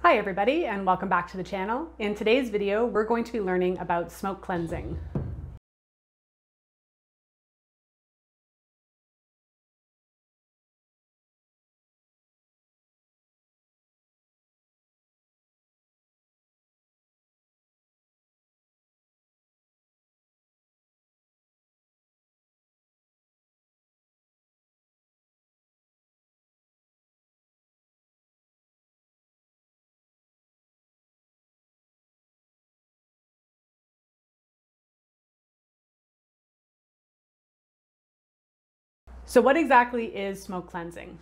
Hi everybody, and welcome back to the channel. In today's video, we're going to be learning about smoke cleansing. So what exactly is smoke cleansing?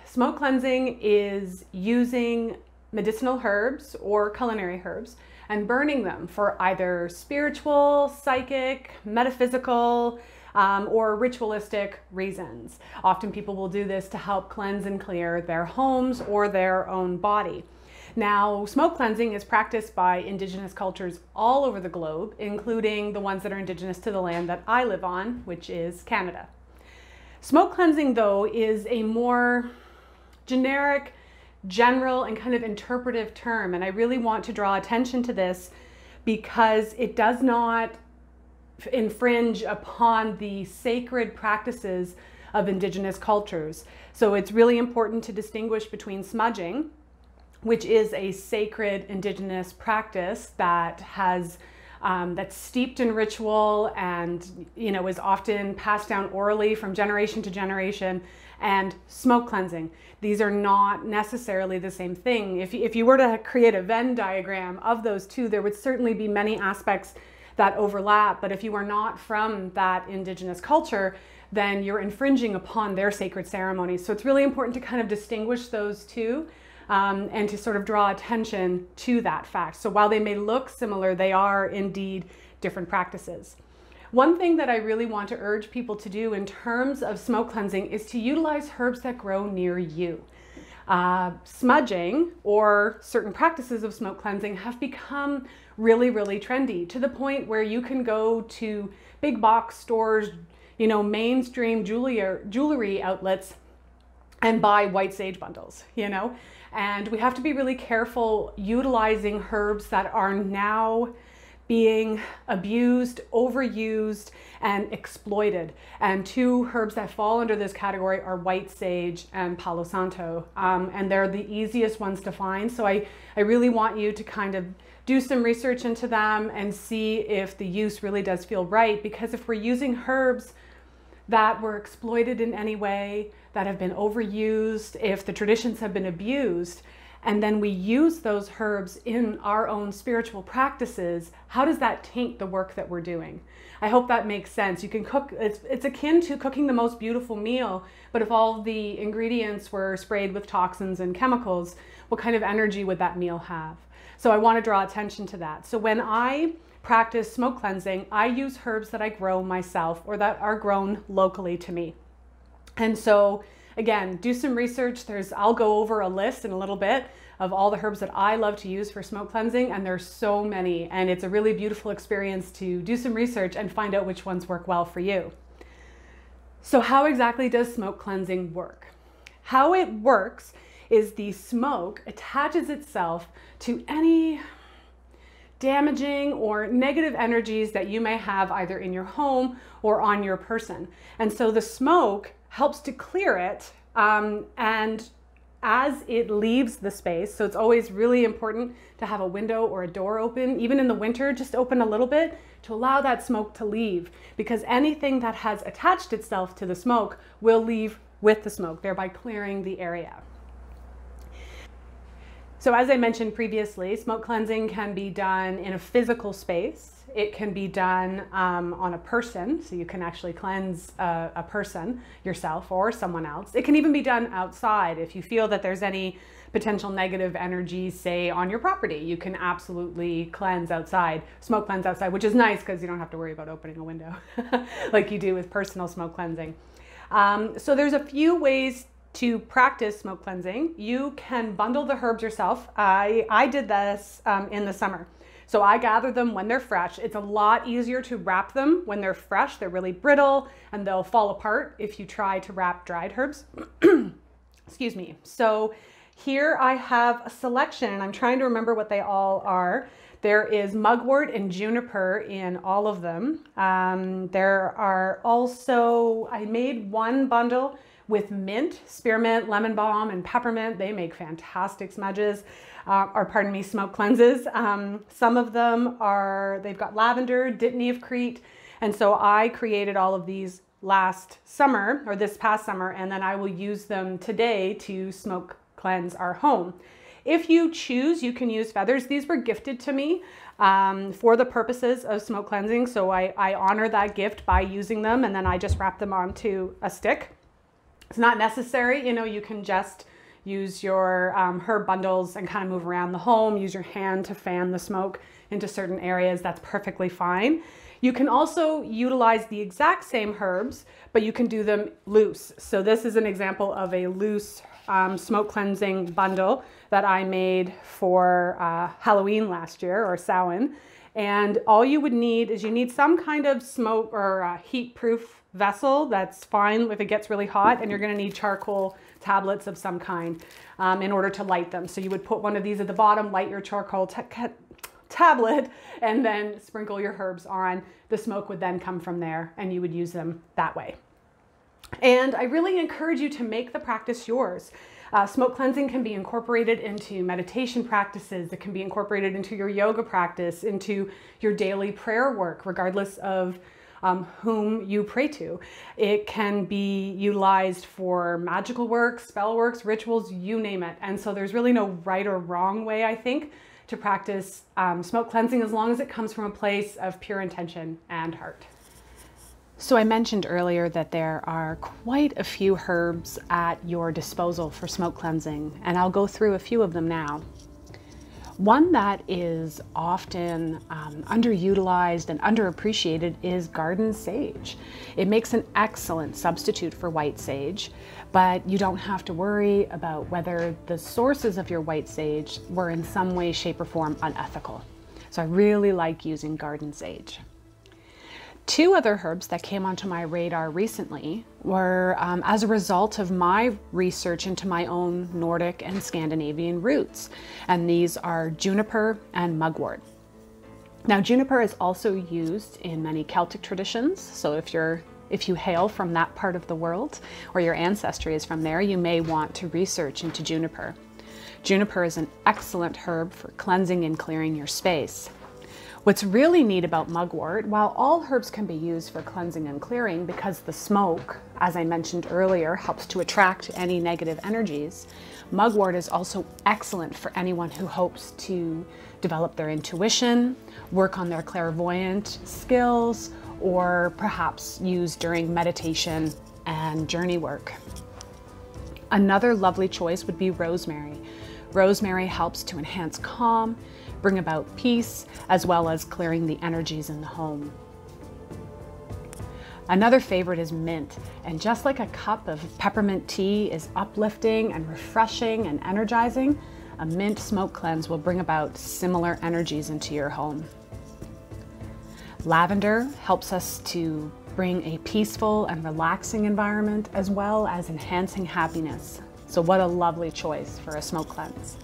Smoke cleansing is using medicinal herbs or culinary herbs and burning them for either spiritual, psychic, metaphysical, or ritualistic reasons. Often people will do this to help cleanse and clear their homes or their own body. Now, smoke cleansing is practiced by indigenous cultures all over the globe, including the ones that are indigenous to the land that I live on, which is Canada. Smoke cleansing, though, is a more generic, general, and kind of interpretive term. And I really want to draw attention to this because it does not infringe upon the sacred practices of indigenous cultures. So it's really important to distinguish between smudging, which is a sacred indigenous practice that has that's steeped in ritual and is often passed down orally from generation to generation, and smoke cleansing. These are not necessarily the same thing. If you were to create a Venn diagram of those two, there would certainly be many aspects that overlap, but if you are not from that indigenous culture, then you're infringing upon their sacred ceremonies. So it's really important to kind of distinguish those two. And to sort of draw attention to that fact. So while they may look similar, they are indeed different practices. One thing that I really want to urge people to do in terms of smoke cleansing is to utilize herbs that grow near you. Smudging or certain practices of smoke cleansing have become really, really trendy to the point where you can go to big box stores, mainstream jewelry outlets and buy white sage bundles, And we have to be really careful utilizing herbs that are now being abused, overused, and exploited. And two herbs that fall under this category are white sage and Palo Santo. And they're the easiest ones to find. So I really want you to kind of do some research into them and see if the use really does feel right. Because if we're using herbs that were exploited in any way, that have been overused, if the traditions have been abused, and then we use those herbs in our own spiritual practices, how does that taint the work that we're doing? I hope that makes sense. You can cook, it's akin to cooking the most beautiful meal, but if all the ingredients were sprayed with toxins and chemicals, what kind of energy would that meal have? So I want to draw attention to that. So when I practice smoke cleansing, I use herbs that I grow myself or that are grown locally to me. And so again, do some research. I'll go over a list in a little bit of all the herbs that I love to use for smoke cleansing, and there's so many, and it's a really beautiful experience to do some research and find out which ones work well for you. So how exactly does smoke cleansing work? How it works is the smoke attaches itself to any damaging or negative energies that you may have either in your home or on your person. And so the smoke helps to clear it, and as it leaves the space, so it's always really important to have a window or a door open, even in the winter, just open a little bit to allow that smoke to leave, because anything that has attached itself to the smoke will leave with the smoke, thereby clearing the area. So as I mentioned previously, smoke cleansing can be done in a physical space. It can be done on a person, so you can actually cleanse a person, yourself or someone else. It can even be done outside. If you feel that there's any potential negative energy, say on your property, you can absolutely cleanse outside, smoke cleanse outside, which is nice because you don't have to worry about opening a window like you do with personal smoke cleansing. So there's a few ways to practice smoke cleansing. You can bundle the herbs yourself. I did this in the summer. So I gather them when they're fresh. It's a lot easier to wrap them when they're fresh. They're really brittle and they'll fall apart if you try to wrap dried herbs. Excuse me. So Here I have a selection, and I'm trying to remember what they all are. There is mugwort and juniper in all of them. There are also, I made one bundle with mint, spearmint, lemon balm, and peppermint. They make fantastic smudges, smoke cleanses. Some of them they've got lavender, dittany of Crete. And so I created all of these last summer, or this past summer, and then I will use them today to smoke cleanse our home. If you choose, you can use feathers. These were gifted to me for the purposes of smoke cleansing. So I honor that gift by using them, and then I just wrap them onto a stick. It's not necessary, you know, you can just use your herb bundles and kind of move around the home, use your hand to fan the smoke into certain areas. That's perfectly fine. You can also utilize the exact same herbs, but you can do them loose. So this is an example of a loose smoke cleansing bundle that I made for Halloween last year, or Samhain. And all you would need is you need some kind of smoke or heat-proof vessel. That's fine if it gets really hot, and you're going to need charcoal tablets of some kind in order to light them. So you would put one of these at the bottom, light your charcoal tablet, and then sprinkle your herbs on. The smoke would then come from there, and you would use them that way. And I really encourage you to make the practice yours. Smoke cleansing can be incorporated into meditation practices. It can be incorporated into your yoga practice, into your daily prayer work, regardless of whom you pray to. It can be utilized for magical work, spell works, rituals, you name it. And so there's really no right or wrong way, I think, to practice smoke cleansing, as long as it comes from a place of pure intention and heart. So I mentioned earlier that there are quite a few herbs at your disposal for smoke cleansing, and I'll go through a few of them now. One that is often underutilized and underappreciated is garden sage. It makes an excellent substitute for white sage, but you don't have to worry about whether the sources of your white sage were in some way, shape, or form unethical. So I really like using garden sage. Two other herbs that came onto my radar recently were as a result of my research into my own Nordic and Scandinavian roots, and these are juniper and mugwort. Now, juniper is also used in many Celtic traditions, so if you hail from that part of the world, or your ancestry is from there, you may want to research into juniper. Juniper is an excellent herb for cleansing and clearing your space. What's really neat about mugwort, while all herbs can be used for cleansing and clearing because the smoke, as I mentioned earlier, helps to attract any negative energies, mugwort is also excellent for anyone who hopes to develop their intuition, work on their clairvoyant skills, or perhaps use during meditation and journey work. Another lovely choice would be rosemary. Rosemary helps to enhance calm, bring about peace, as well as clearing the energies in the home. Another favorite is mint, and just like a cup of peppermint tea is uplifting and refreshing and energizing, a mint smoke cleanse will bring about similar energies into your home. Lavender helps us to bring a peaceful and relaxing environment, as well as enhancing happiness. So what a lovely choice for a smoke cleanse.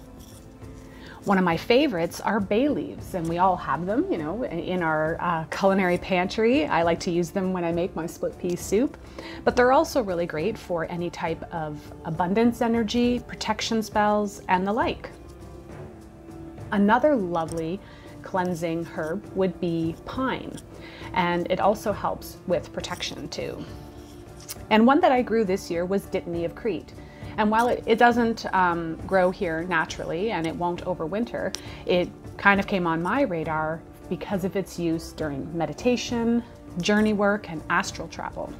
One of my favorites are bay leaves, and we all have them, you know, in our culinary pantry. I like to use them when I make my split pea soup, but they're also really great for any type of abundance energy, protection spells, and the like. Another lovely cleansing herb would be pine, and it also helps with protection too. And one that I grew this year was dittany of Crete. And while it doesn't grow here naturally, and it won't overwinter, it kind of came on my radar because of its use during meditation, journey work, and astral travel.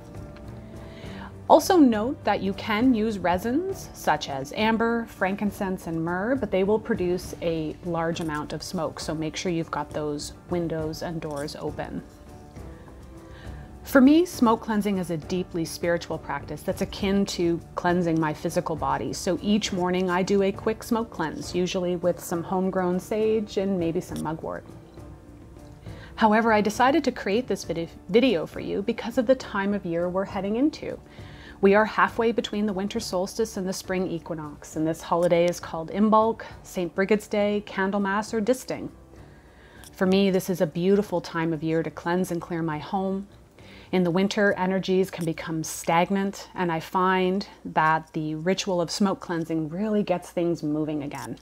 Also note that you can use resins such as amber, frankincense, and myrrh, but they will produce a large amount of smoke, so make sure you've got those windows and doors open. For me, smoke cleansing is a deeply spiritual practice that's akin to cleansing my physical body. So each morning I do a quick smoke cleanse, usually with some homegrown sage and maybe some mugwort. However, I decided to create this video for you because of the time of year we're heading into. We are halfway between the winter solstice and the spring equinox, and this holiday is called Imbolc, St. Brigid's Day, Candlemas, or Disting. For me, this is a beautiful time of year to cleanse and clear my home. In the winter, energies can become stagnant, and I find that the ritual of smoke cleansing really gets things moving again.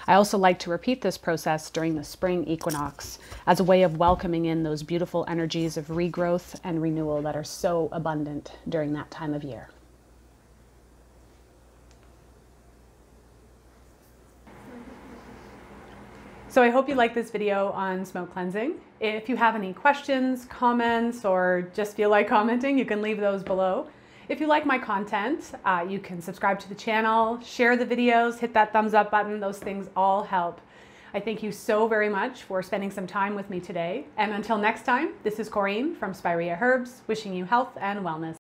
I also like to repeat this process during the spring equinox as a way of welcoming in those beautiful energies of regrowth and renewal that are so abundant during that time of year. So I hope you like this video on smoke cleansing. If you have any questions, comments, or just feel like commenting, you can leave those below. If you like my content, you can subscribe to the channel, share the videos, hit that thumbs up button. Those things all help. I thank you so very much for spending some time with me today. And until next time, this is Correne from Spirea Herbs, wishing you health and wellness.